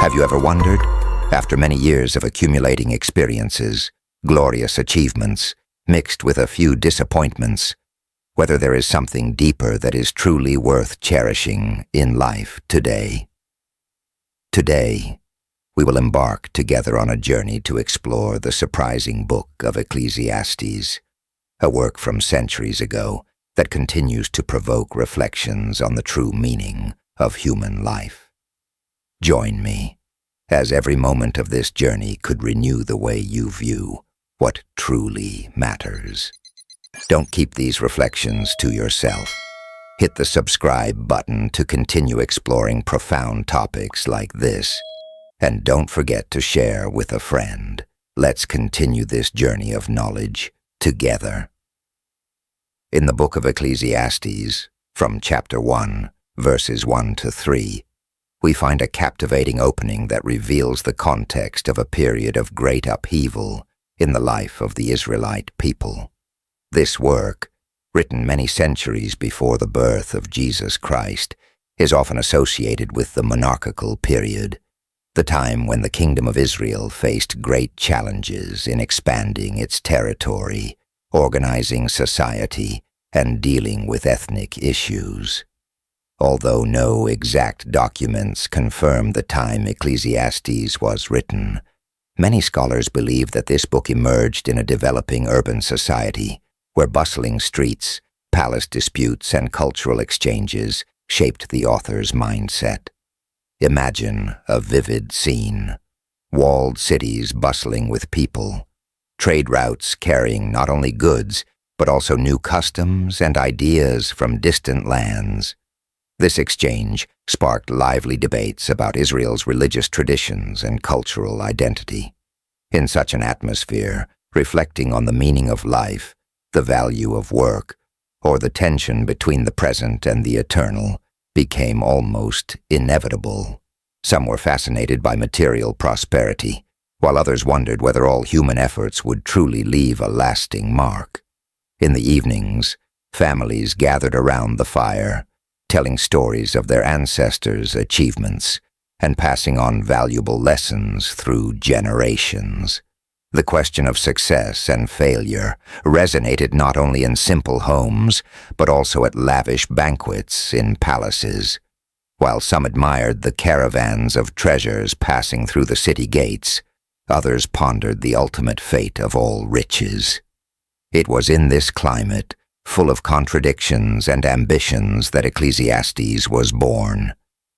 Have you ever wondered, after many years of accumulating experiences, glorious achievements, mixed with a few disappointments, whether there is something deeper that is truly worth cherishing in life today? Today, we will embark together on a journey to explore the surprising Book of Ecclesiastes, a work from centuries ago that continues to provoke reflections on the true meaning of human life. Join me, as every moment of this journey could renew the way you view what truly matters. Don't keep these reflections to yourself. Hit the subscribe button to continue exploring profound topics like this. And don't forget to share with a friend. Let's continue this journey of knowledge together. In the Book of Ecclesiastes, from chapter 1, verses 1 to 3, we find a captivating opening that reveals the context of a period of great upheaval in the life of the Israelite people. This work, written many centuries before the birth of Jesus Christ, is often associated with the monarchical period, the time when the kingdom of Israel faced great challenges in expanding its territory, organizing society, and dealing with ethnic issues. Although no exact documents confirm the time Ecclesiastes was written, many scholars believe that this book emerged in a developing urban society where bustling streets, palace disputes, and cultural exchanges shaped the author's mindset. Imagine a vivid scene: walled cities bustling with people, trade routes carrying not only goods, but also new customs and ideas from distant lands. This exchange sparked lively debates about Israel's religious traditions and cultural identity. In such an atmosphere, reflecting on the meaning of life, the value of work, or the tension between the present and the eternal became almost inevitable. Some were fascinated by material prosperity, while others wondered whether all human efforts would truly leave a lasting mark. In the evenings, families gathered around the fire, telling stories of their ancestors' achievements and passing on valuable lessons through generations. The question of success and failure resonated not only in simple homes, but also at lavish banquets in palaces. While some admired the caravans of treasures passing through the city gates, others pondered the ultimate fate of all riches. It was in this climate, full of contradictions and ambitions, that Ecclesiastes was born,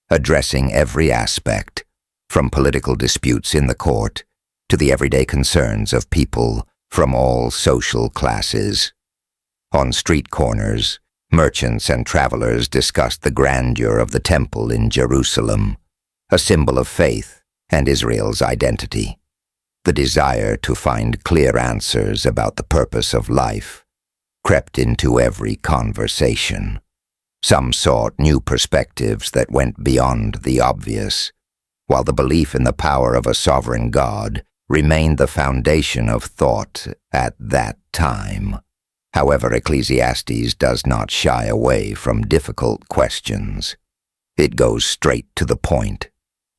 addressing every aspect, from political disputes in the court to the everyday concerns of people from all social classes. On street corners, merchants and travelers discussed the grandeur of the temple in Jerusalem, a symbol of faith and Israel's identity. The desire to find clear answers about the purpose of life crept into every conversation. Some sought new perspectives that went beyond the obvious, while the belief in the power of a sovereign God remained the foundation of thought at that time. However, Ecclesiastes does not shy away from difficult questions. It goes straight to the point,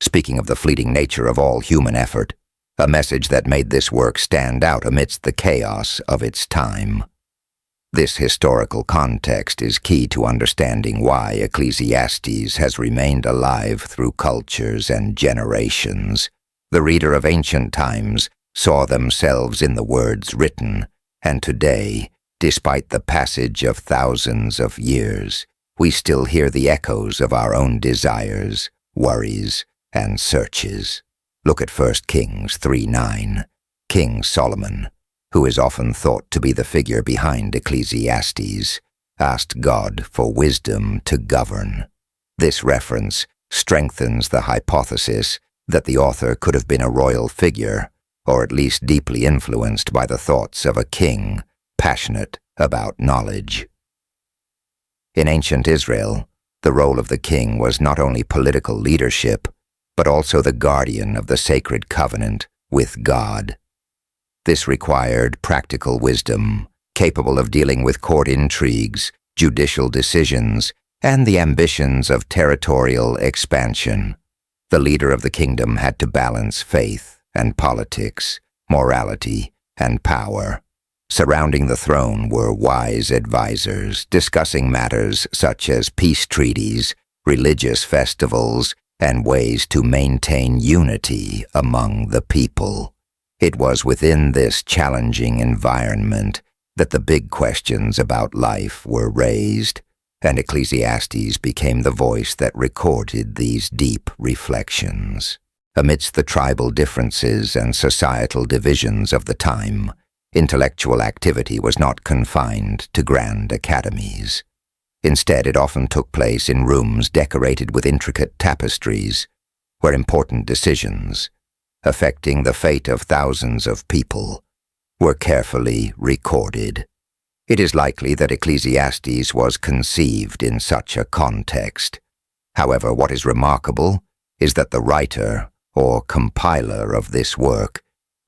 speaking of the fleeting nature of all human effort, a message that made this work stand out amidst the chaos of its time. This historical context is key to understanding why Ecclesiastes has remained alive through cultures and generations. The reader of ancient times saw themselves in the words written, and today, despite the passage of thousands of years, we still hear the echoes of our own desires, worries, and searches. Look at 1 Kings 3:9. King Solomon, who is often thought to be the figure behind Ecclesiastes, asked God for wisdom to govern. This reference strengthens the hypothesis that the author could have been a royal figure, or at least deeply influenced by the thoughts of a king passionate about knowledge. In ancient Israel, the role of the king was not only political leadership, but also the guardian of the sacred covenant with God. This required practical wisdom, capable of dealing with court intrigues, judicial decisions, and the ambitions of territorial expansion. The leader of the kingdom had to balance faith and politics, morality and power. Surrounding the throne were wise advisors discussing matters such as peace treaties, religious festivals, and ways to maintain unity among the people. It was within this challenging environment that the big questions about life were raised, and Ecclesiastes became the voice that recorded these deep reflections. Amidst the tribal differences and societal divisions of the time, intellectual activity was not confined to grand academies. Instead, it often took place in rooms decorated with intricate tapestries, where important decisions, affecting the fate of thousands of people, were carefully recorded. It is likely that Ecclesiastes was conceived in such a context. However, what is remarkable is that the writer or compiler of this work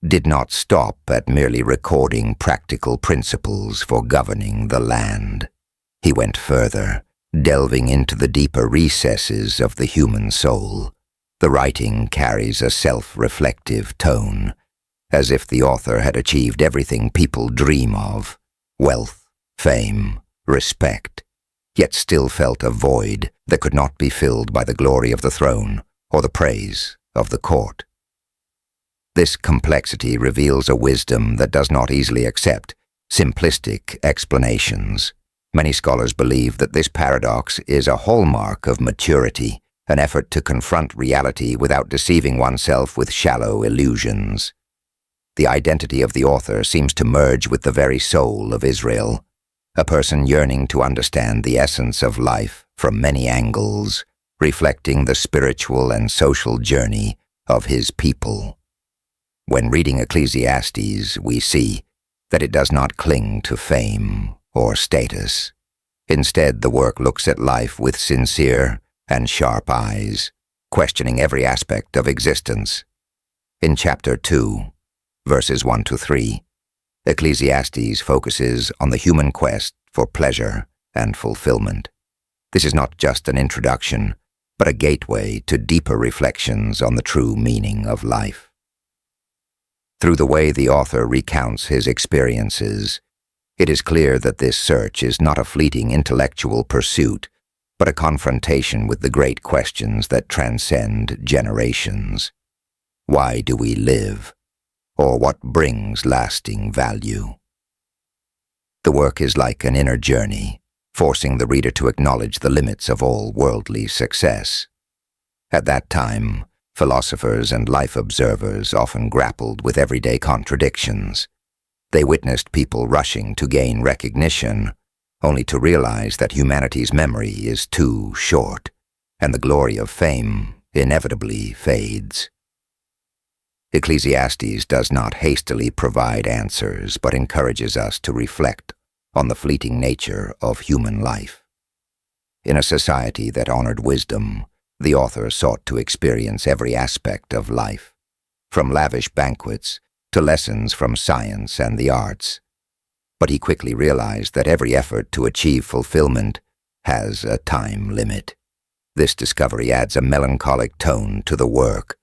did not stop at merely recording practical principles for governing the land. He went further, delving into the deeper recesses of the human soul. The writing carries a self-reflective tone, as if the author had achieved everything people dream of: wealth, fame, respect, yet still felt a void that could not be filled by the glory of the throne or the praise of the court. This complexity reveals a wisdom that does not easily accept simplistic explanations. Many scholars believe that this paradox is a hallmark of maturity, an effort to confront reality without deceiving oneself with shallow illusions. The identity of the author seems to merge with the very soul of Israel, a person yearning to understand the essence of life from many angles, reflecting the spiritual and social journey of his people. When reading Ecclesiastes, we see that it does not cling to fame or status. Instead, the work looks at life with sincere and sharp eyes, questioning every aspect of existence. In chapter 2, verses 1 to 3, Ecclesiastes focuses on the human quest for pleasure and fulfillment. This is not just an introduction, but a gateway to deeper reflections on the true meaning of life. Through the way the author recounts his experiences, it is clear that this search is not a fleeting intellectual pursuit, but a confrontation with the great questions that transcend generations. Why do we live? Or what brings lasting value? The work is like an inner journey, forcing the reader to acknowledge the limits of all worldly success. At that time, philosophers and life observers often grappled with everyday contradictions. They witnessed people rushing to gain recognition, only to realize that humanity's memory is too short, and the glory of fame inevitably fades. Ecclesiastes does not hastily provide answers, but encourages us to reflect on the fleeting nature of human life. In a society that honored wisdom, the author sought to experience every aspect of life, from lavish banquets to lessons from science and the arts. But he quickly realized that every effort to achieve fulfillment has a time limit. This discovery adds a melancholic tone to the work,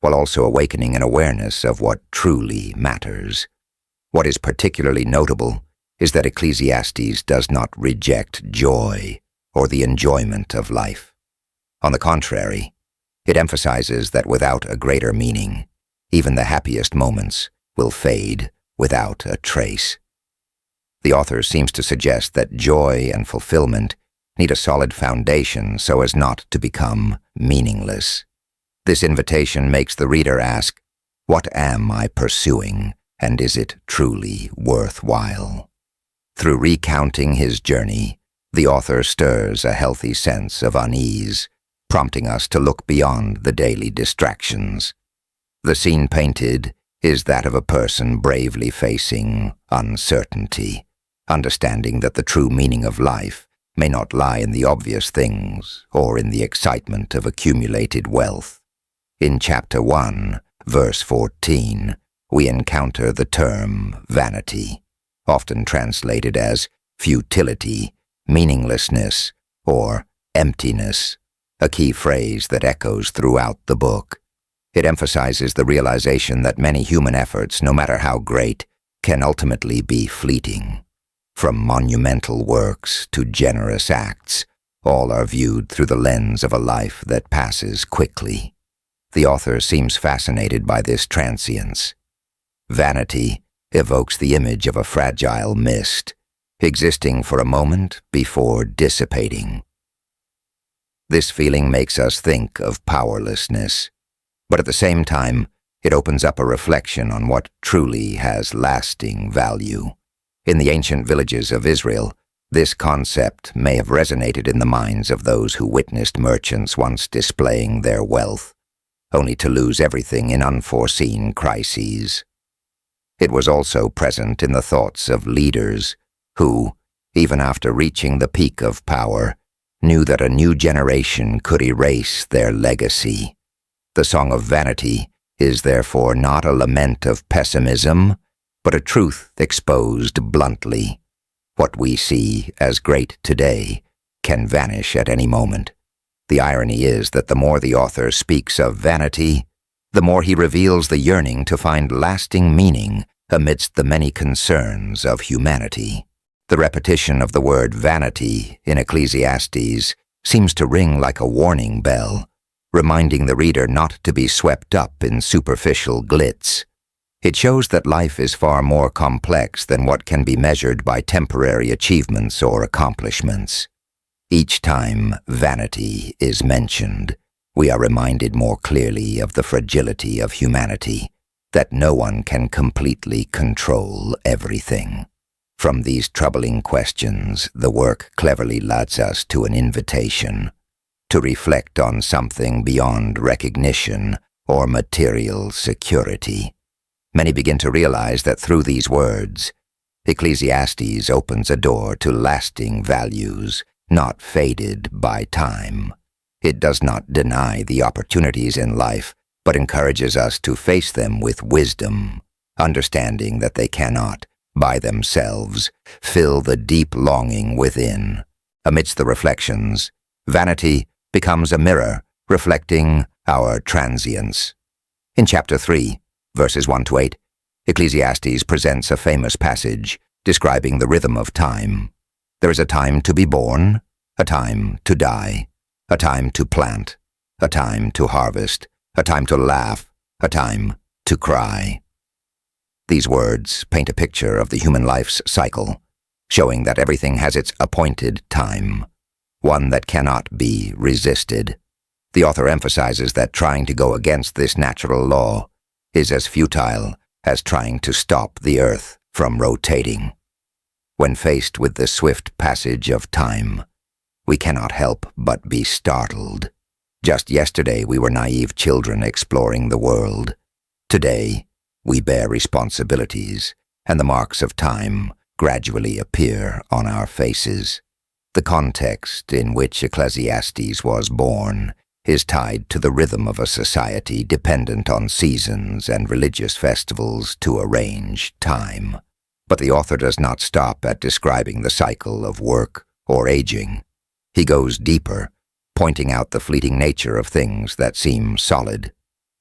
while also awakening an awareness of what truly matters. What is particularly notable is that Ecclesiastes does not reject joy or the enjoyment of life. On the contrary, it emphasizes that without a greater meaning, even the happiest moments will fade without a trace. The author seems to suggest that joy and fulfillment need a solid foundation so as not to become meaningless. This invitation makes the reader ask, what am I pursuing, and is it truly worthwhile? Through recounting his journey, the author stirs a healthy sense of unease, prompting us to look beyond the daily distractions. The scene painted is that of a person bravely facing uncertainty, understanding that the true meaning of life may not lie in the obvious things or in the excitement of accumulated wealth. In chapter 1, verse 14, we encounter the term vanity, often translated as futility, meaninglessness, or emptiness. a key phrase that echoes throughout the book. It emphasizes the realization that many human efforts, no matter how great, can ultimately be fleeting. From monumental works to generous acts, all are viewed through the lens of a life that passes quickly. The author seems fascinated by this transience. Vanity evokes the image of a fragile mist, existing for a moment before dissipating. This feeling makes us think of powerlessness, but at the same time, it opens up a reflection on what truly has lasting value. In the ancient villages of Israel, this concept may have resonated in the minds of those who witnessed merchants once displaying their wealth, only to lose everything in unforeseen crises. It was also present in the thoughts of leaders who, even after reaching the peak of power, knew that a new generation could erase their legacy. The Song of Vanity is therefore not a lament of pessimism, but a truth exposed bluntly. What we see as great today can vanish at any moment. The irony is that the more the author speaks of vanity, the more he reveals the yearning to find lasting meaning amidst the many concerns of humanity. The repetition of the word vanity in Ecclesiastes seems to ring like a warning bell, reminding the reader not to be swept up in superficial glitz. It shows that life is far more complex than what can be measured by temporary achievements or accomplishments. Each time vanity is mentioned, we are reminded more clearly of the fragility of humanity, that no one can completely control everything. From these troubling questions, the work cleverly leads us to an invitation to reflect on something beyond recognition or material security. Many begin to realize that through these words, Ecclesiastes opens a door to lasting values, not faded by time. It does not deny the opportunities in life, but encourages us to face them with wisdom, understanding that they cannot, by themselves, fill the deep longing within. Amidst the reflections, vanity becomes a mirror reflecting our transience. In chapter 3, verses 1 to 8, Ecclesiastes presents a famous passage describing the rhythm of time. There is a time to be born, a time to die, a time to plant, a time to harvest, a time to laugh, a time to cry. These words paint a picture of the human life's cycle, showing that everything has its appointed time, one that cannot be resisted. The author emphasizes that trying to go against this natural law is as futile as trying to stop the earth from rotating. When faced with the swift passage of time, we cannot help but be startled. Just yesterday we were naive children exploring the world. Today, we bear responsibilities, and the marks of time gradually appear on our faces. The context in which Ecclesiastes was born is tied to the rhythm of a society dependent on seasons and religious festivals to arrange time. But the author does not stop at describing the cycle of work or aging. He goes deeper, pointing out the fleeting nature of things that seem solid.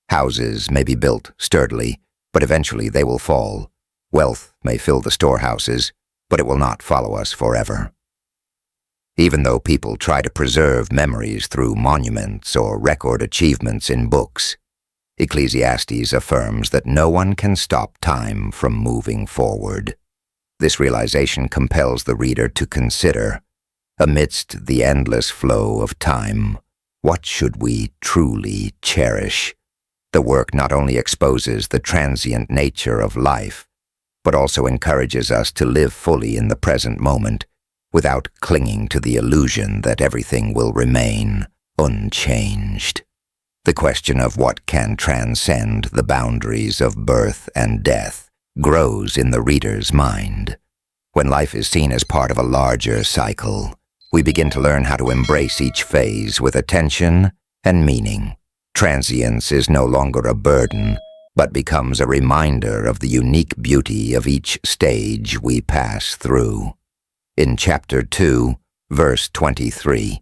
Houses may be built sturdily, but eventually they will fall. Wealth may fill the storehouses, but it will not follow us forever. Even though people try to preserve memories through monuments or record achievements in books, Ecclesiastes affirms that no one can stop time from moving forward. This realization compels the reader to consider, amidst the endless flow of time, what should we truly cherish? The work not only exposes the transient nature of life, but also encourages us to live fully in the present moment, without clinging to the illusion that everything will remain unchanged. The question of what can transcend the boundaries of birth and death grows in the reader's mind. When life is seen as part of a larger cycle, we begin to learn how to embrace each phase with attention and meaning. Transience is no longer a burden, but becomes a reminder of the unique beauty of each stage we pass through. In chapter 2, verse 23,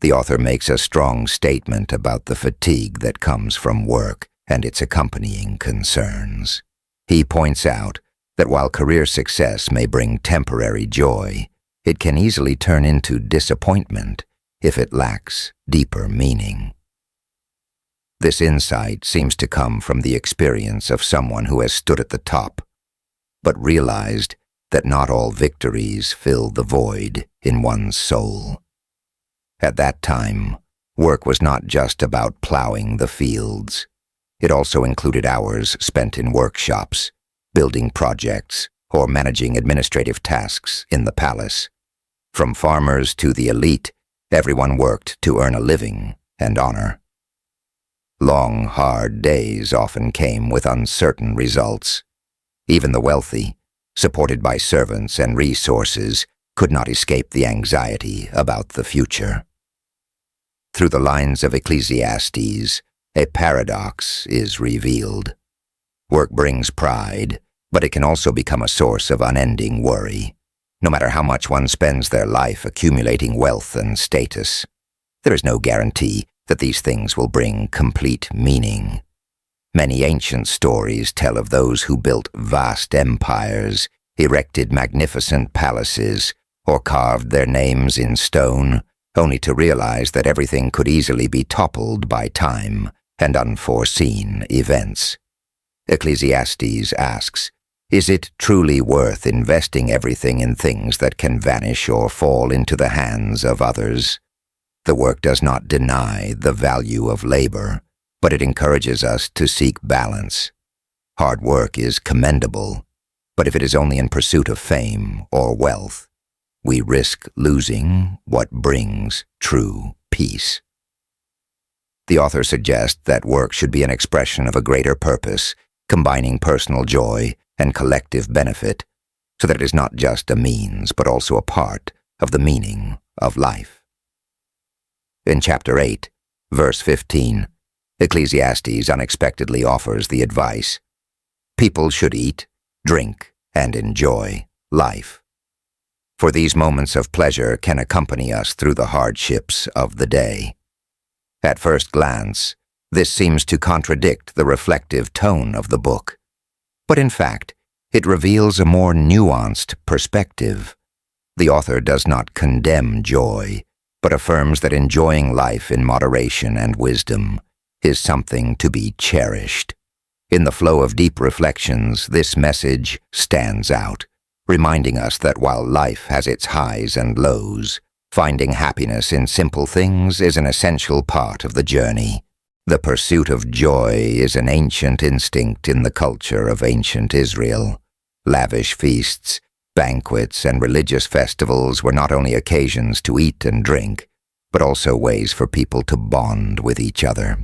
the author makes a strong statement about the fatigue that comes from work and its accompanying concerns. He points out that while career success may bring temporary joy, it can easily turn into disappointment if it lacks deeper meaning. This insight seems to come from the experience of someone who has stood at the top, but realized that not all victories fill the void in one's soul. At that time, work was not just about plowing the fields. It also included hours spent in workshops, building projects, or managing administrative tasks in the palace. From farmers to the elite, everyone worked to earn a living and honor. Long, hard days often came with uncertain results. Even the wealthy, supported by servants and resources, could not escape the anxiety about the future. Through the lines of Ecclesiastes, a paradox is revealed. Work brings pride, but it can also become a source of unending worry. No matter how much one spends their life accumulating wealth and status, there is no guarantee that these things will bring complete meaning. Many ancient stories tell of those who built vast empires, erected magnificent palaces, or carved their names in stone, only to realize that everything could easily be toppled by time and unforeseen events. Ecclesiastes asks, is it truly worth investing everything in things that can vanish or fall into the hands of others? The work does not deny the value of labor, but it encourages us to seek balance. Hard work is commendable, but if it is only in pursuit of fame or wealth, we risk losing what brings true peace. The author suggests that work should be an expression of a greater purpose, combining personal joy and collective benefit, so that it is not just a means, but also a part of the meaning of life. In chapter 8, verse 15, Ecclesiastes unexpectedly offers the advice, people should eat, drink, and enjoy life. For these moments of pleasure can accompany us through the hardships of the day. At first glance, this seems to contradict the reflective tone of the book, but in fact, it reveals a more nuanced perspective. The author does not condemn joy, but affirms that enjoying life in moderation and wisdom is something to be cherished. In the flow of deep reflections, this message stands out, reminding us that while life has its highs and lows, finding happiness in simple things is an essential part of the journey. The pursuit of joy is an ancient instinct in the culture of ancient Israel. Lavish feasts, banquets, and religious festivals were not only occasions to eat and drink, but also ways for people to bond with each other.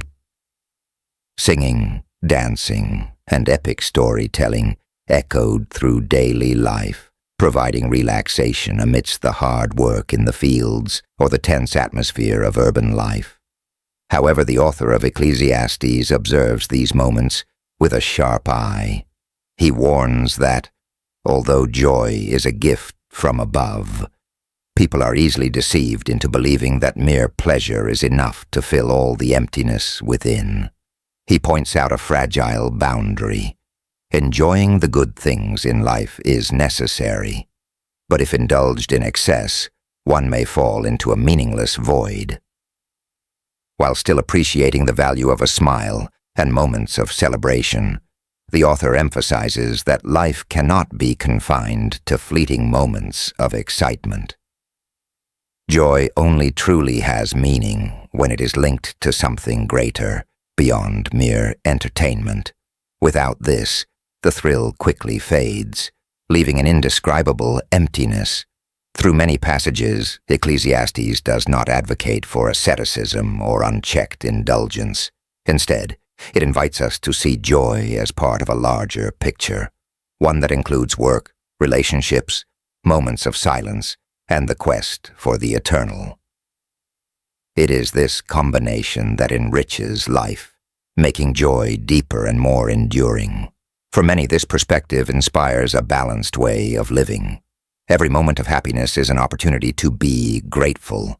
Singing, dancing, and epic storytelling echoed through daily life, providing relaxation amidst the hard work in the fields or the tense atmosphere of urban life. However, the author of Ecclesiastes observes these moments with a sharp eye. He warns that, although joy is a gift from above, people are easily deceived into believing that mere pleasure is enough to fill all the emptiness within. He points out a fragile boundary. Enjoying the good things in life is necessary, but if indulged in excess, one may fall into a meaningless void. While still appreciating the value of a smile and moments of celebration, the author emphasizes that life cannot be confined to fleeting moments of excitement. Joy only truly has meaning when it is linked to something greater, beyond mere entertainment. Without this, the thrill quickly fades, leaving an indescribable emptiness. Through many passages, Ecclesiastes does not advocate for asceticism or unchecked indulgence. Instead, it invites us to see joy as part of a larger picture, one that includes work, relationships, moments of silence, and the quest for the eternal. It is this combination that enriches life, making joy deeper and more enduring. For many, this perspective inspires a balanced way of living. Every moment of happiness is an opportunity to be grateful.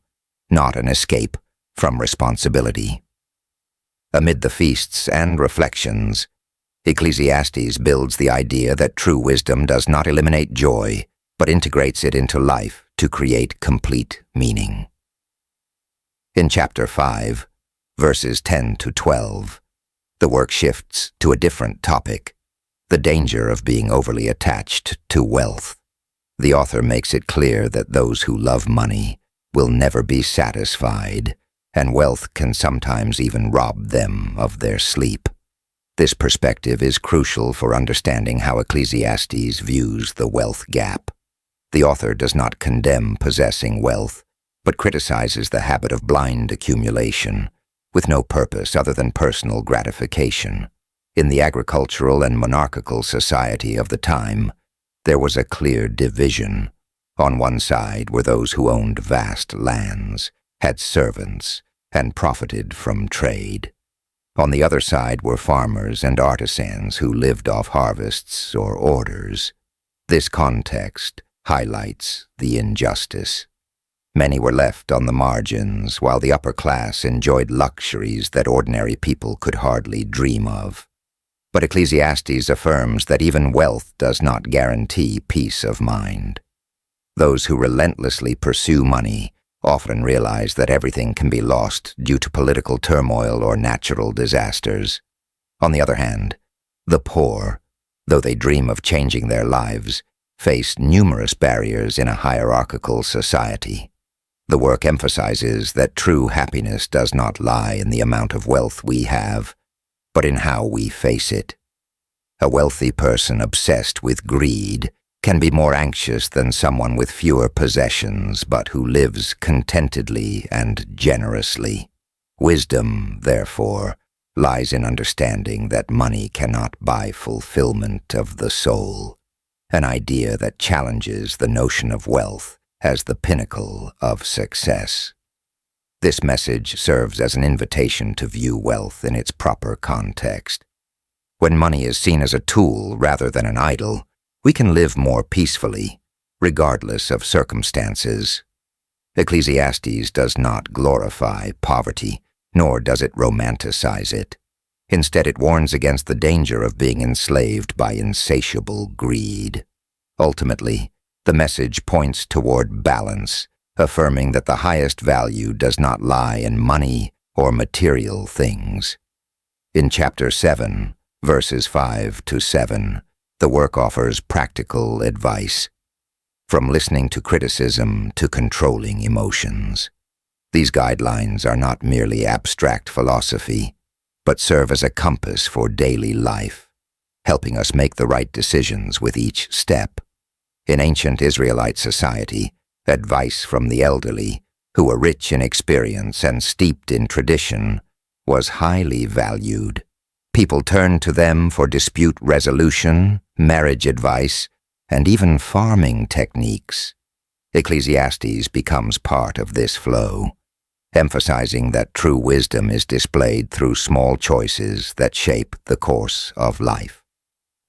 not an escape from responsibility. Amid the feasts and reflections, Ecclesiastes builds the idea that true wisdom does not eliminate joy, but integrates it into life to create complete meaning. In chapter 5, verses 10 to 12, the work shifts to a different topic: the danger of being overly attached to wealth. The author makes it clear that those who love money will never be satisfied, and wealth can sometimes even rob them of their sleep. This perspective is crucial for understanding how Ecclesiastes views the wealth gap. The author does not condemn possessing wealth, but criticizes the habit of blind accumulation, with no purpose other than personal gratification. In the agricultural and monarchical society of the time, there was a clear division. On one side were those who owned vast lands, had servants, and profited from trade. On the other side were farmers and artisans who lived off harvests or orders. This context highlights the injustice. Many were left on the margins, while the upper class enjoyed luxuries that ordinary people could hardly dream of. But Ecclesiastes affirms that even wealth does not guarantee peace of mind. Those who relentlessly pursue money often realize that everything can be lost due to political turmoil or natural disasters. On the other hand, the poor, though they dream of changing their lives, face numerous barriers in a hierarchical society. The work emphasizes that true happiness does not lie in the amount of wealth we have, but in how we face it. A wealthy person obsessed with greed can be more anxious than someone with fewer possessions but who lives contentedly and generously. Wisdom, therefore, lies in understanding that money cannot buy fulfillment of the soul, an idea that challenges the notion of wealth as the pinnacle of success. This message serves as an invitation to view wealth in its proper context. When money is seen as a tool rather than an idol, we can live more peacefully, regardless of circumstances. Ecclesiastes does not glorify poverty, nor does it romanticize it. Instead, it warns against the danger of being enslaved by insatiable greed. Ultimately, the message points toward balance, affirming that the highest value does not lie in money or material things. In chapter 7, verses 5 to 7, the work offers practical advice, from listening to criticism to controlling emotions. These guidelines are not merely abstract philosophy, but serve as a compass for daily life, helping us make the right decisions with each step. In ancient Israelite society, advice from the elderly, who were rich in experience and steeped in tradition, was highly valued. People turned to them for dispute resolution, marriage advice, and even farming techniques. Ecclesiastes becomes part of this flow, emphasizing that true wisdom is displayed through small choices that shape the course of life.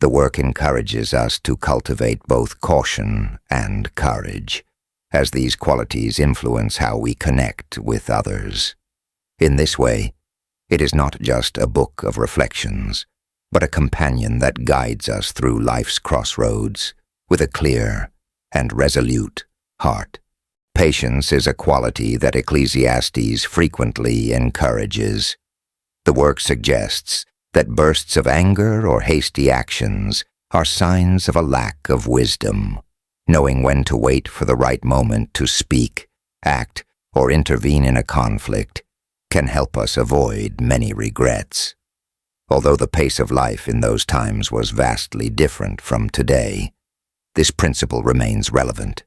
The work encourages us to cultivate both caution and courage, as these qualities influence how we connect with others. In this way, it is not just a book of reflections, but a companion that guides us through life's crossroads with a clear and resolute heart. Patience is a quality that Ecclesiastes frequently encourages. The work suggests that bursts of anger or hasty actions are signs of a lack of wisdom. Knowing when to wait for the right moment to speak, act, or intervene in a conflict can help us avoid many regrets. Although the pace of life in those times was vastly different from today, this principle remains relevant.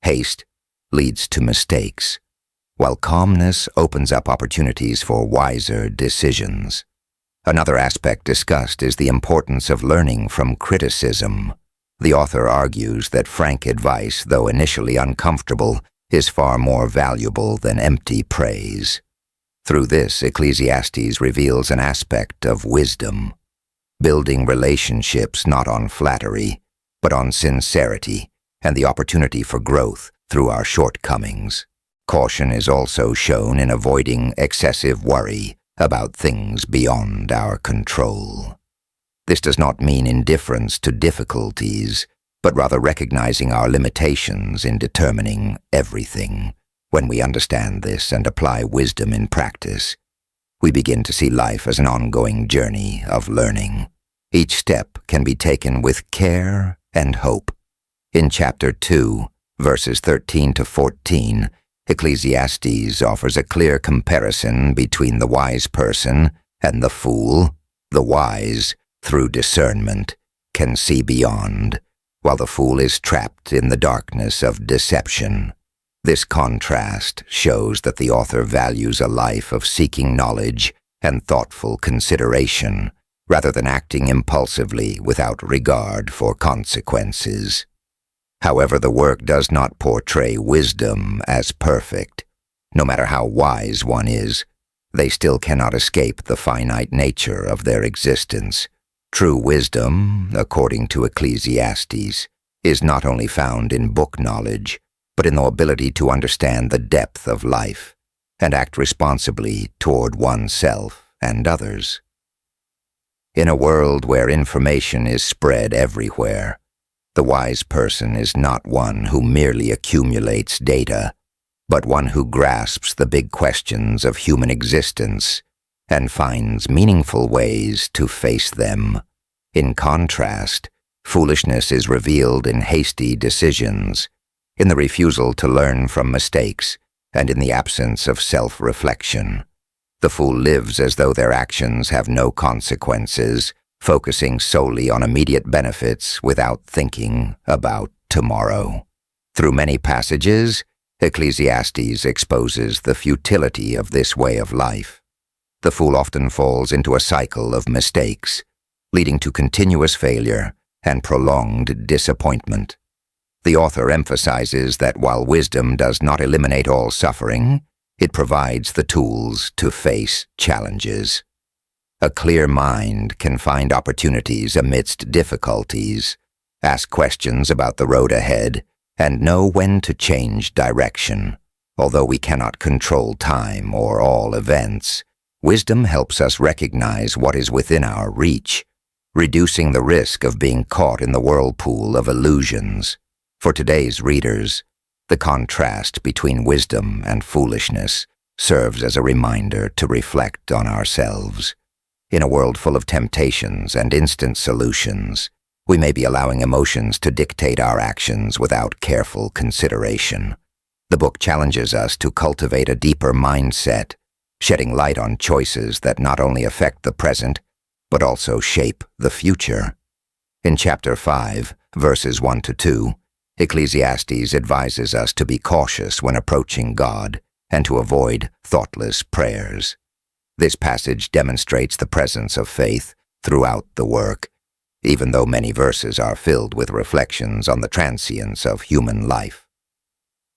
Haste leads to mistakes, while calmness opens up opportunities for wiser decisions. Another aspect discussed is the importance of learning from criticism. The author argues that frank advice, though initially uncomfortable, is far more valuable than empty praise. Through this, Ecclesiastes reveals an aspect of wisdom, building relationships not on flattery, but on sincerity and the opportunity for growth through our shortcomings. Caution is also shown in avoiding excessive worry about things beyond our control. This does not mean indifference to difficulties, but rather recognizing our limitations in determining everything. When we understand this and apply wisdom in practice, we begin to see life as an ongoing journey of learning. Each step can be taken with care and hope. In chapter 2, verses 13 to 14, Ecclesiastes offers a clear comparison between the wise person and the fool. The wise, through discernment, can see beyond, while the fool is trapped in the darkness of deception. This contrast shows that the author values a life of seeking knowledge and thoughtful consideration, rather than acting impulsively without regard for consequences. However, the work does not portray wisdom as perfect. No matter how wise one is, they still cannot escape the finite nature of their existence. True wisdom, according to Ecclesiastes, is not only found in book knowledge, but in the ability to understand the depth of life and act responsibly toward oneself and others. In a world where information is spread everywhere, the wise person is not one who merely accumulates data, but one who grasps the big questions of human existence and finds meaningful ways to face them. In contrast, foolishness is revealed in hasty decisions, in the refusal to learn from mistakes, and in the absence of self-reflection. The fool lives as though their actions have no consequences, focusing solely on immediate benefits without thinking about tomorrow. Through many passages, Ecclesiastes exposes the futility of this way of life. The fool often falls into a cycle of mistakes, leading to continuous failure and prolonged disappointment. The author emphasizes that while wisdom does not eliminate all suffering, it provides the tools to face challenges. A clear mind can find opportunities amidst difficulties, ask questions about the road ahead, and know when to change direction. Although we cannot control time or all events, wisdom helps us recognize what is within our reach, reducing the risk of being caught in the whirlpool of illusions. For today's readers, the contrast between wisdom and foolishness serves as a reminder to reflect on ourselves. In a world full of temptations and instant solutions, we may be allowing emotions to dictate our actions without careful consideration. The book challenges us to cultivate a deeper mindset, shedding light on choices that not only affect the present, but also shape the future. In chapter 5, verses 1 to 2, Ecclesiastes advises us to be cautious when approaching God and to avoid thoughtless prayers. This passage demonstrates the presence of faith throughout the work, even though many verses are filled with reflections on the transience of human life.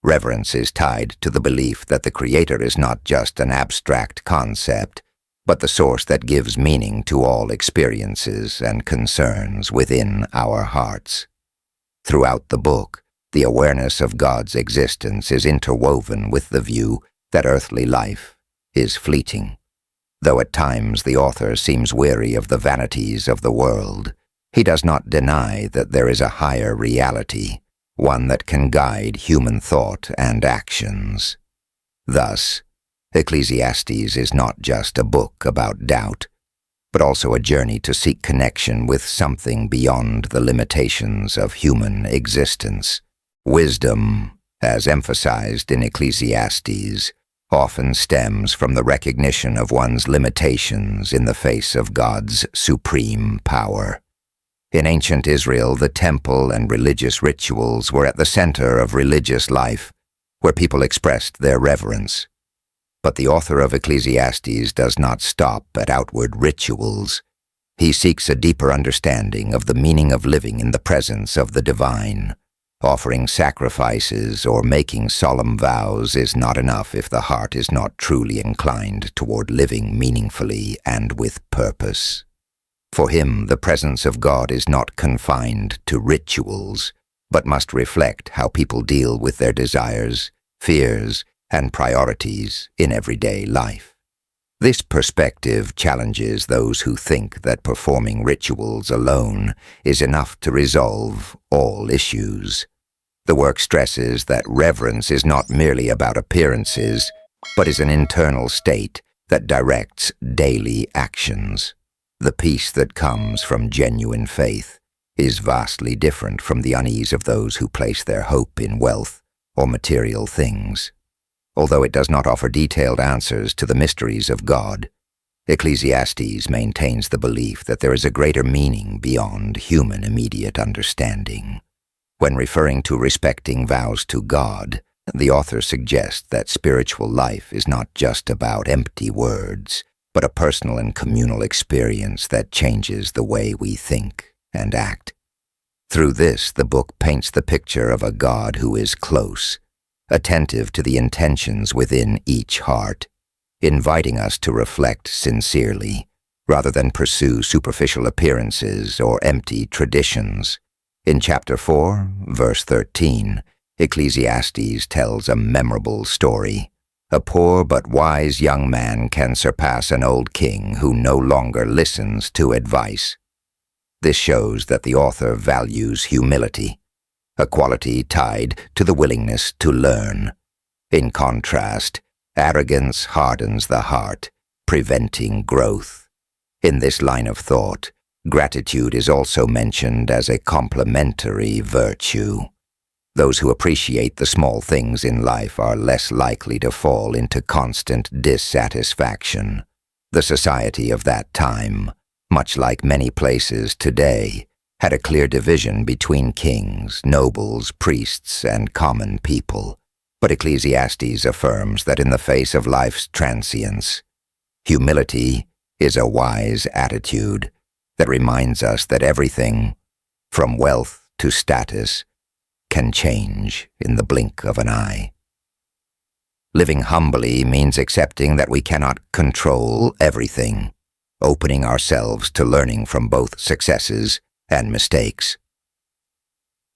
Reverence is tied to the belief that the Creator is not just an abstract concept, but the source that gives meaning to all experiences and concerns within our hearts. Throughout the book, the awareness of God's existence is interwoven with the view that earthly life is fleeting. Though at times the author seems weary of the vanities of the world, he does not deny that there is a higher reality, one that can guide human thought and actions. Thus, Ecclesiastes is not just a book about doubt, but also a journey to seek connection with something beyond the limitations of human existence. Wisdom, as emphasized in Ecclesiastes, often stems from the recognition of one's limitations in the face of God's supreme power. In ancient Israel, the temple and religious rituals were at the center of religious life, where people expressed their reverence. But the author of Ecclesiastes does not stop at outward rituals. He seeks a deeper understanding of the meaning of living in the presence of the divine. Offering sacrifices or making solemn vows is not enough if the heart is not truly inclined toward living meaningfully and with purpose. For him, the presence of God is not confined to rituals, but must reflect how people deal with their desires, fears, and priorities in everyday life. This perspective challenges those who think that performing rituals alone is enough to resolve all issues. The work stresses that reverence is not merely about appearances, but is an internal state that directs daily actions. The peace that comes from genuine faith is vastly different from the unease of those who place their hope in wealth or material things. Although it does not offer detailed answers to the mysteries of God, Ecclesiastes maintains the belief that there is a greater meaning beyond human immediate understanding. When referring to respecting vows to God, the author suggests that spiritual life is not just about empty words, but a personal and communal experience that changes the way we think and act. Through this, the book paints the picture of a God who is close, attentive to the intentions within each heart, inviting us to reflect sincerely, rather than pursue superficial appearances or empty traditions. In chapter 4, verse 13, Ecclesiastes tells a memorable story. A poor but wise young man can surpass an old king who no longer listens to advice. This shows that the author values humility, a quality tied to the willingness to learn. In contrast, arrogance hardens the heart, preventing growth. In this line of thought, gratitude is also mentioned as a complementary virtue. Those who appreciate the small things in life are less likely to fall into constant dissatisfaction. The society of that time, much like many places today, had a clear division between kings, nobles, priests, and common people. But Ecclesiastes affirms that in the face of life's transience, humility is a wise attitude that reminds us that everything, from wealth to status, can change in the blink of an eye. Living humbly means accepting that we cannot control everything, opening ourselves to learning from both successes and mistakes.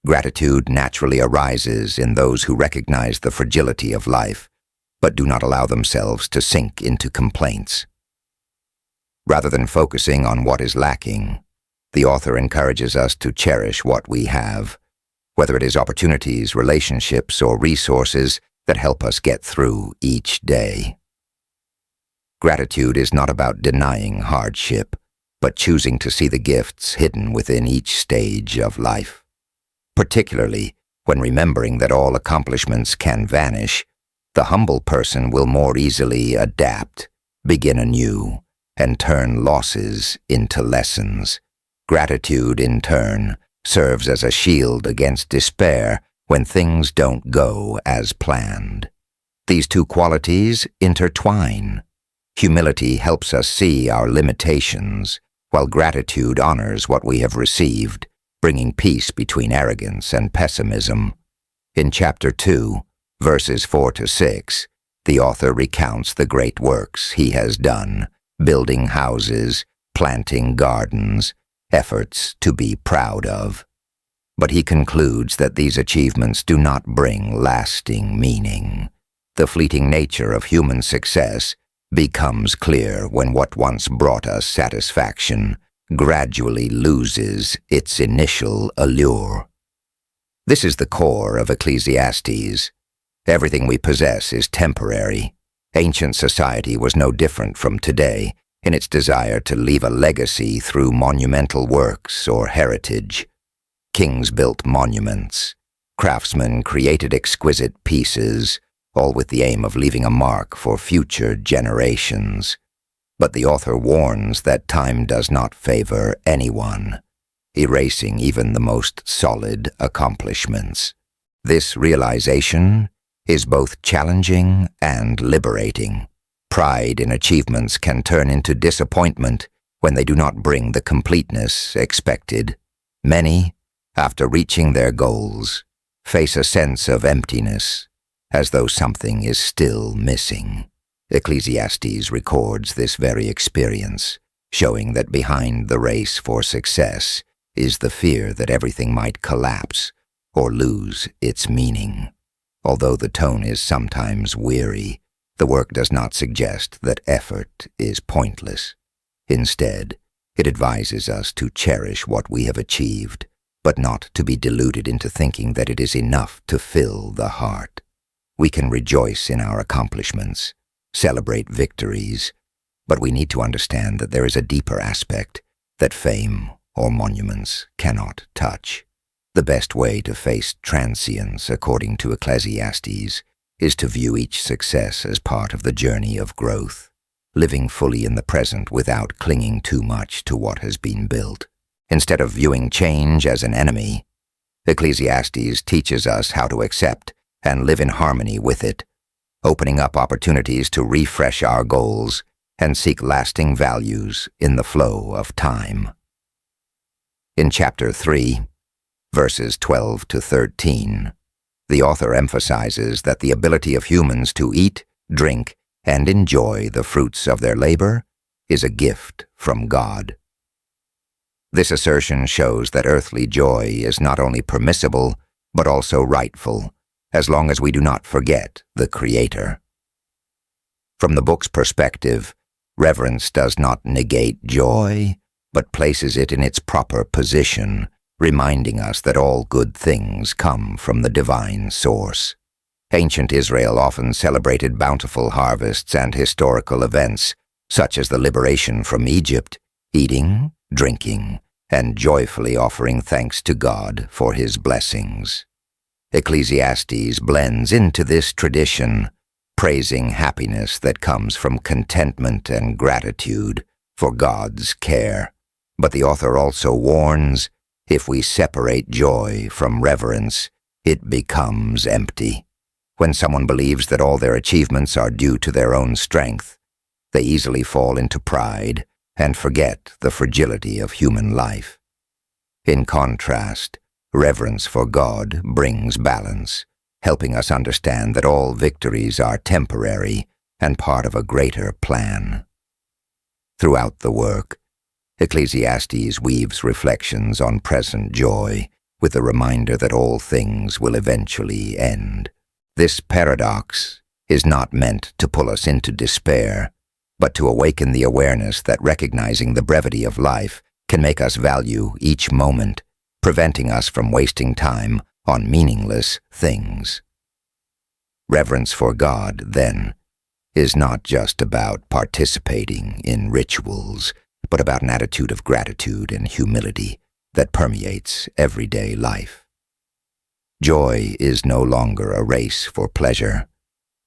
Gratitude naturally arises in those who recognize the fragility of life, but do not allow themselves to sink into complaints. Rather than focusing on what is lacking, the author encourages us to cherish what we have, whether it is opportunities, relationships, or resources that help us get through each day. Gratitude is not about denying hardship, but choosing to see the gifts hidden within each stage of life. Particularly when remembering that all accomplishments can vanish, the humble person will more easily adapt, begin anew, and turn losses into lessons. Gratitude, in turn, serves as a shield against despair when things don't go as planned. These two qualities intertwine. Humility helps us see our limitations, while gratitude honors what we have received, bringing peace between arrogance and pessimism. In chapter 2, verses 4 to 6, the author recounts the great works he has done, building houses, planting gardens, efforts to be proud of. But he concludes that these achievements do not bring lasting meaning. The fleeting nature of human success becomes clear when what once brought us satisfaction gradually loses its initial allure. This is the core of Ecclesiastes. Everything we possess is temporary. Ancient society was no different from today in its desire to leave a legacy through monumental works or heritage. Kings built monuments. Craftsmen created exquisite pieces, all with the aim of leaving a mark for future generations. But the author warns that time does not favor anyone, erasing even the most solid accomplishments. This realization is both challenging and liberating. Pride in achievements can turn into disappointment when they do not bring the completeness expected. Many, after reaching their goals, face a sense of emptiness, as though something is still missing. Ecclesiastes records this very experience, showing that behind the race for success is the fear that everything might collapse or lose its meaning. Although the tone is sometimes weary, the work does not suggest that effort is pointless. Instead, it advises us to cherish what we have achieved, but not to be deluded into thinking that it is enough to fill the heart. We can rejoice in our accomplishments, celebrate victories, but we need to understand that there is a deeper aspect that fame or monuments cannot touch. The best way to face transience, according to Ecclesiastes, is to view each success as part of the journey of growth, living fully in the present without clinging too much to what has been built. Instead of viewing change as an enemy, Ecclesiastes teaches us how to accept and live in harmony with it, opening up opportunities to refresh our goals and seek lasting values in the flow of time. In chapter 3, verses 12 to 13, the author emphasizes that the ability of humans to eat, drink, and enjoy the fruits of their labor is a gift from God. This assertion shows that earthly joy is not only permissible, but also rightful, as long as we do not forget the Creator. From the book's perspective, reverence does not negate joy, but places it in its proper position, reminding us that all good things come from the divine source. Ancient Israel often celebrated bountiful harvests and historical events, such as the liberation from Egypt, eating, drinking, and joyfully offering thanks to God for His blessings. Ecclesiastes blends into this tradition, praising happiness that comes from contentment and gratitude for God's care. But the author also warns, if we separate joy from reverence, it becomes empty. When someone believes that all their achievements are due to their own strength, they easily fall into pride and forget the fragility of human life. In contrast, reverence for God brings balance, helping us understand that all victories are temporary and part of a greater plan. Throughout the work, Ecclesiastes weaves reflections on present joy with the reminder that all things will eventually end. This paradox is not meant to pull us into despair, but to awaken the awareness that recognizing the brevity of life can make us value each moment, preventing us from wasting time on meaningless things. Reverence for God, then, is not just about participating in rituals, but about an attitude of gratitude and humility that permeates everyday life. Joy is no longer a race for pleasure,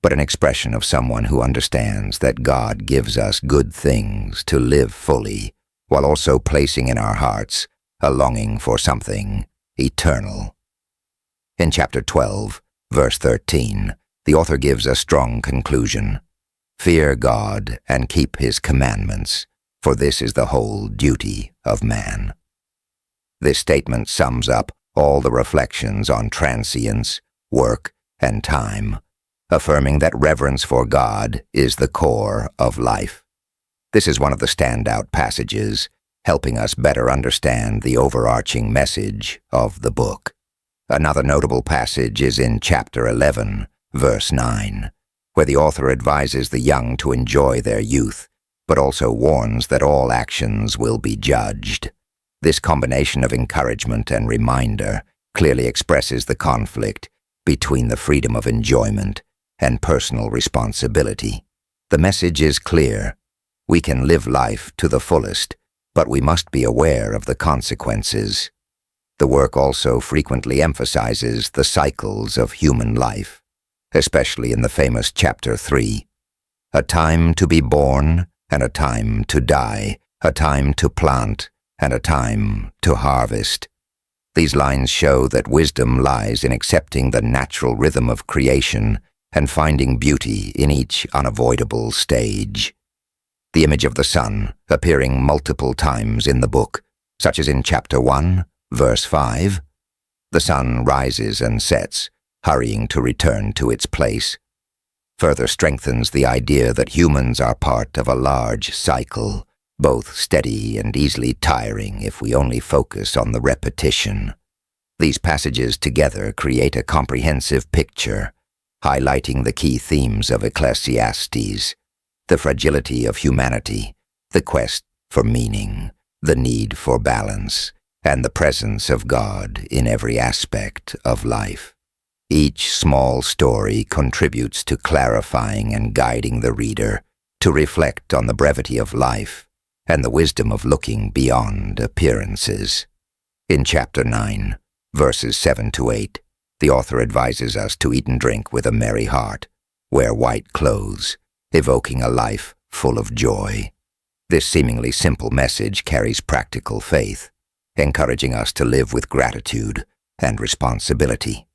but an expression of someone who understands that God gives us good things to live fully, while also placing in our hearts a longing for something eternal. In chapter 12, verse 13, the author gives a strong conclusion. Fear God and keep His commandments, for this is the whole duty of man. This statement sums up all the reflections on transience, work, and time, affirming that reverence for God is the core of life. This is one of the standout passages, helping us better understand the overarching message of the book. Another notable passage is in chapter 11, verse 9, where the author advises the young to enjoy their youth, but also warns that all actions will be judged. This combination of encouragement and reminder clearly expresses the conflict between the freedom of enjoyment and personal responsibility. The message is clear. We can live life to the fullest, but we must be aware of the consequences. The work also frequently emphasizes the cycles of human life, especially in the famous chapter 3. A time to be born and a time to die, a time to plant and a time to harvest. These lines show that wisdom lies in accepting the natural rhythm of creation and finding beauty in each unavoidable stage. The image of the sun, appearing multiple times in the book, such as in chapter 1, verse 5, the sun rises and sets, hurrying to return to its place, further strengthens the idea that humans are part of a large cycle, both steady and easily tiring if we only focus on the repetition. These passages together create a comprehensive picture, highlighting the key themes of Ecclesiastes: the fragility of humanity, the quest for meaning, the need for balance, and the presence of God in every aspect of life. Each small story contributes to clarifying and guiding the reader to reflect on the brevity of life and the wisdom of looking beyond appearances. In Chapter 9, verses 7 to 8, the author advises us to eat and drink with a merry heart, wear white clothes, evoking a life full of joy. This seemingly simple message carries practical faith, encouraging us to live with gratitude and responsibility.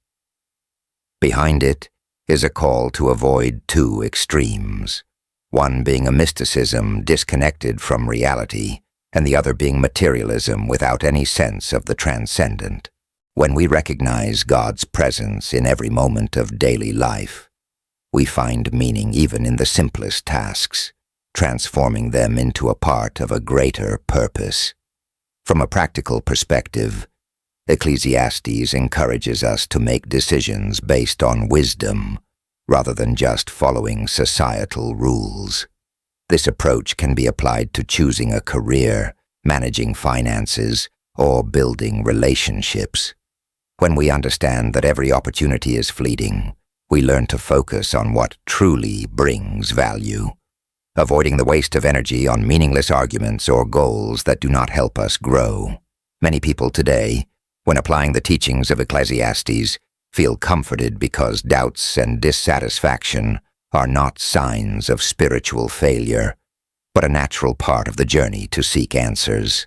Behind it is a call to avoid two extremes, one being a mysticism disconnected from reality, and the other being materialism without any sense of the transcendent. When we recognize God's presence in every moment of daily life, we find meaning even in the simplest tasks, transforming them into a part of a greater purpose. From a practical perspective, Ecclesiastes encourages us to make decisions based on wisdom, rather than just following societal rules. This approach can be applied to choosing a career, managing finances, or building relationships. When we understand that every opportunity is fleeting, we learn to focus on what truly brings value, avoiding the waste of energy on meaningless arguments or goals that do not help us grow. Many people today, when applying the teachings of Ecclesiastes, feel comforted because doubts and dissatisfaction are not signs of spiritual failure, but a natural part of the journey to seek answers.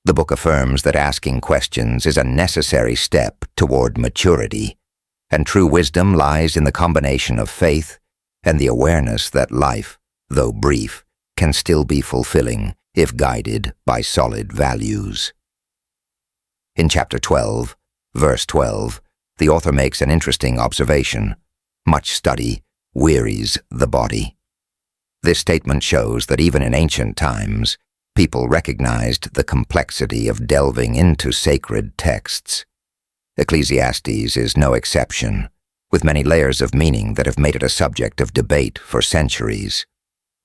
The book affirms that asking questions is a necessary step toward maturity, and true wisdom lies in the combination of faith and the awareness that life, though brief, can still be fulfilling if guided by solid values. In Chapter 12, verse 12, the author makes an interesting observation: much study wearies the body. This statement shows that even in ancient times, people recognized the complexity of delving into sacred texts. Ecclesiastes is no exception, with many layers of meaning that have made it a subject of debate for centuries.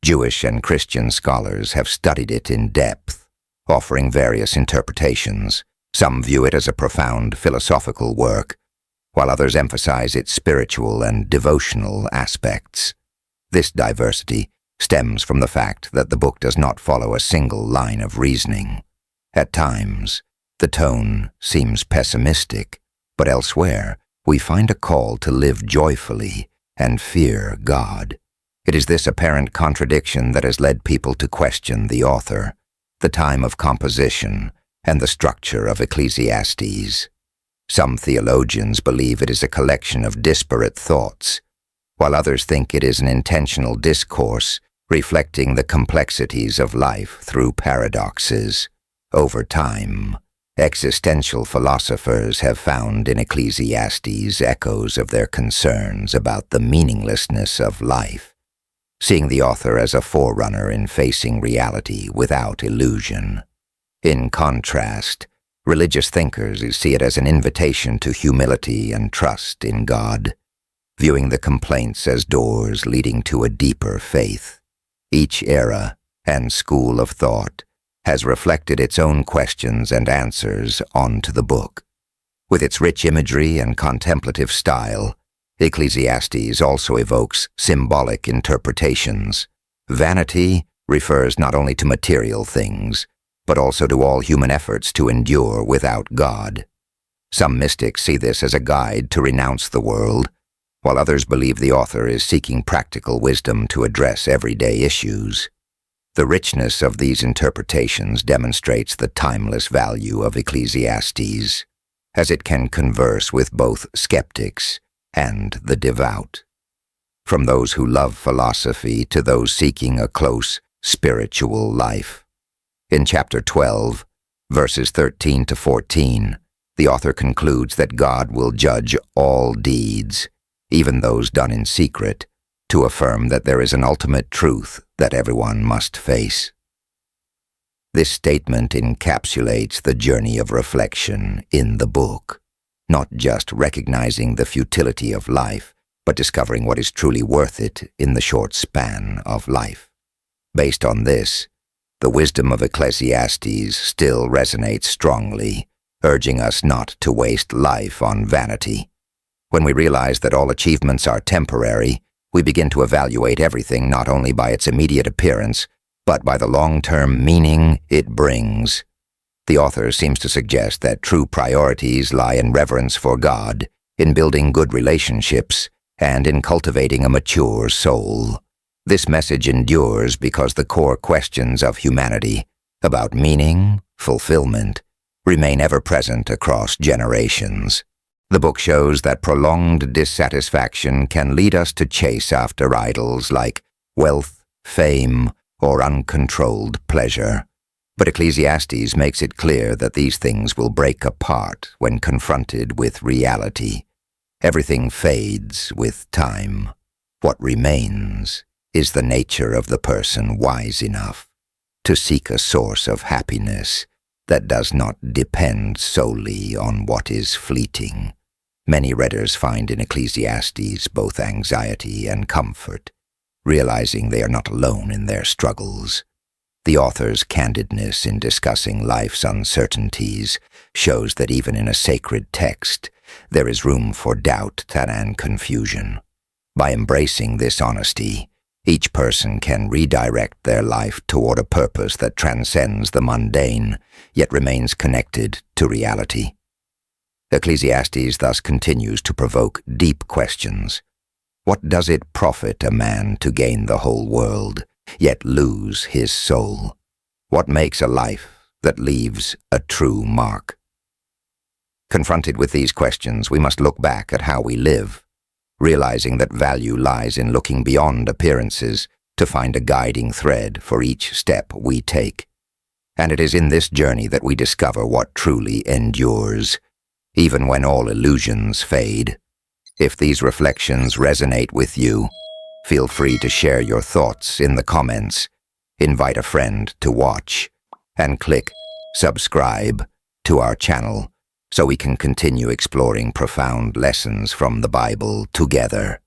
Jewish and Christian scholars have studied it in depth, offering various interpretations. Some view it as a profound philosophical work, while others emphasize its spiritual and devotional aspects. This diversity stems from the fact that the book does not follow a single line of reasoning. At times, the tone seems pessimistic, but elsewhere, we find a call to live joyfully and fear God. It is this apparent contradiction that has led people to question the author, the time of composition, and the structure of Ecclesiastes. Some theologians believe it is a collection of disparate thoughts, while others think it is an intentional discourse reflecting the complexities of life through paradoxes. Over time, existential philosophers have found in Ecclesiastes echoes of their concerns about the meaninglessness of life, seeing the author as a forerunner in facing reality without illusion. In contrast, religious thinkers see it as an invitation to humility and trust in God, viewing the complaints as doors leading to a deeper faith. Each era and school of thought has reflected its own questions and answers onto the book. With its rich imagery and contemplative style, Ecclesiastes also evokes symbolic interpretations. Vanity refers not only to material things, but also to all human efforts to endure without God. Some mystics see this as a guide to renounce the world, while others believe the author is seeking practical wisdom to address everyday issues. The richness of these interpretations demonstrates the timeless value of Ecclesiastes, as it can converse with both skeptics and the devout. From those who love philosophy to those seeking a close spiritual life. In Chapter 12, verses 13 to 14, the author concludes that God will judge all deeds, even those done in secret, to affirm that there is an ultimate truth that everyone must face. This statement encapsulates the journey of reflection in the book, not just recognizing the futility of life, but discovering what is truly worth it in the short span of life. Based on this, the wisdom of Ecclesiastes still resonates strongly, urging us not to waste life on vanity. When we realize that all achievements are temporary, we begin to evaluate everything not only by its immediate appearance, but by the long-term meaning it brings. The author seems to suggest that true priorities lie in reverence for God, in building good relationships, and in cultivating a mature soul. This message endures because the core questions of humanity, about meaning, fulfillment, remain ever present across generations. The book shows that prolonged dissatisfaction can lead us to chase after idols like wealth, fame, or uncontrolled pleasure. But Ecclesiastes makes it clear that these things will break apart when confronted with reality. Everything fades with time. What remains is the nature of the person wise enough to seek a source of happiness that does not depend solely on what is fleeting. Many readers find in Ecclesiastes both anxiety and comfort, realizing they are not alone in their struggles. The author's candidness in discussing life's uncertainties shows that even in a sacred text, there is room for doubt and confusion. By embracing this honesty, each person can redirect their life toward a purpose that transcends the mundane, yet remains connected to reality. Ecclesiastes thus continues to provoke deep questions. What does it profit a man to gain the whole world, yet lose his soul? What makes a life that leaves a true mark? Confronted with these questions, we must look back at how we live, realizing that value lies in looking beyond appearances to find a guiding thread for each step we take. And it is in this journey that we discover what truly endures, even when all illusions fade. If these reflections resonate with you, feel free to share your thoughts in the comments, invite a friend to watch, and click subscribe to our channel so we can continue exploring profound lessons from the Bible together.